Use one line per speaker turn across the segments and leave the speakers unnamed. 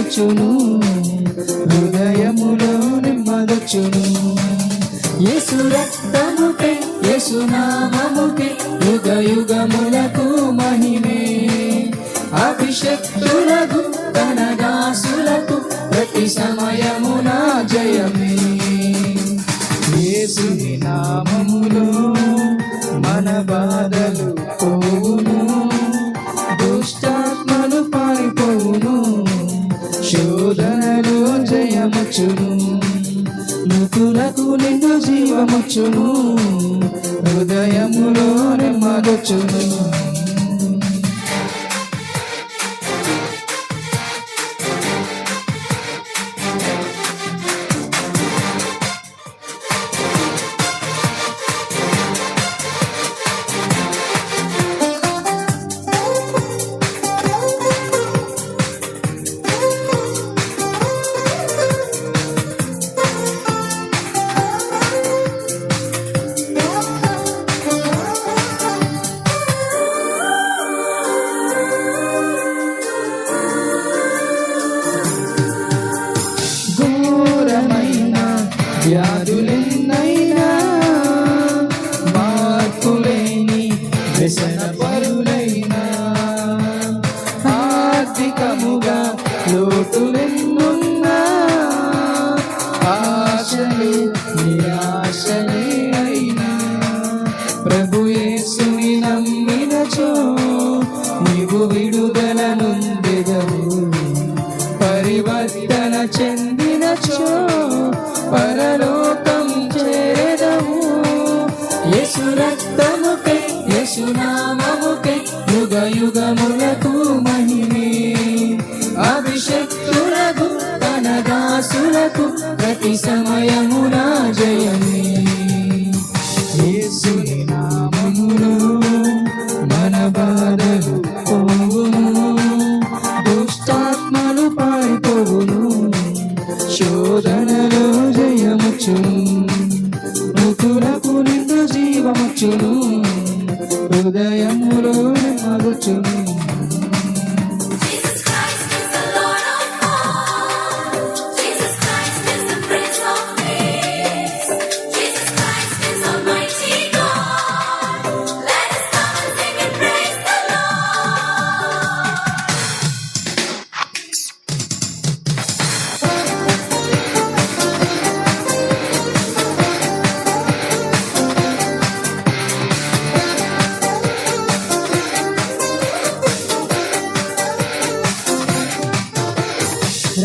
జయముచును, హృదయములో నెమ్మదొచ్చును. యేసు రక్తముకే యేసు నామముకే యుగ యుగములకు మహిమే. అభిషక్తులకు తన దాసులకు ప్రతి సమయమున జయమే. యేసుని నామములో మన బాధలు పోవును, దుష్టాత్మలు పారిపోవును, శోధనలో జయముచును, మృతులకు నిండు జీవముచును, హృదయములో నెమ్మదొచ్చును. వ్యాధులెన్నైనా మార్పులేని వ్యసన పరులైనా, ఆర్థికముగా లోటులెన్నున్నా, ఆశలు నిరాశలే అయినా, ప్రభు యేసుని నమ్మినచో నీవు విడుదల నొందెదవు. పరివర్తన చెందినచో పరలోకం చేరదము. యేసు రక్తముకే యేసు నామముకే యుగ యుగములకు మహిమే. అభిషక్తులకు తన దాసులకు ప్రతి సమయమున జయమే. యేసుని నామములో మన బాధలు పోవును, దుష్టాత్మలు పారిపోవును, శోధనలో జయముచును, మృతులకు నిండు జీవముచును, హృదయములో నెమ్మదొచ్చును.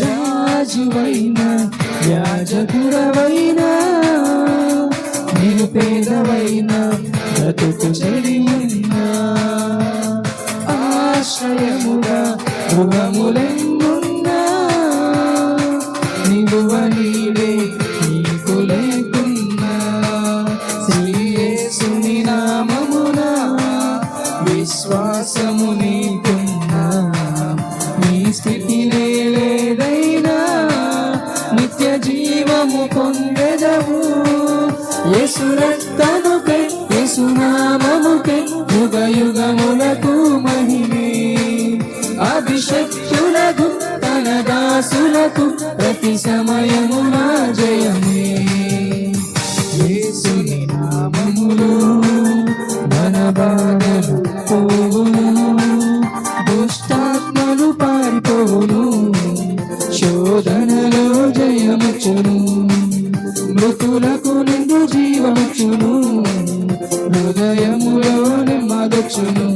రాజువైనా యాజకుడవైనా నిరుపేదవైనా బ్రతుకు చెడి ఉన్నా, ఆశ్రయముగా గృహములెన్నున్నా, నిలువ నీడే నీకు లేకున్నా, శ్రీ యేసుని నామమున విశ్వాసము నీకున్నా, నీ స్థితినే లేదైనా నిత్య జీవము పొందెదవు. యేసు రక్తముకే యేసు నామముకే యుగ యుగములకు మహిమే. అభిషక్తులకు తన దాసులకు ప్రతి సమయమున జయమే. యేసుని నామములో మన బాధలు పోవును, దుష్టాత్మలు పారిపోవును, శోధనలో జయముచును, మృతులకు నిండు జీవముచును, హృదయములో నెమ్మదొచ్చును.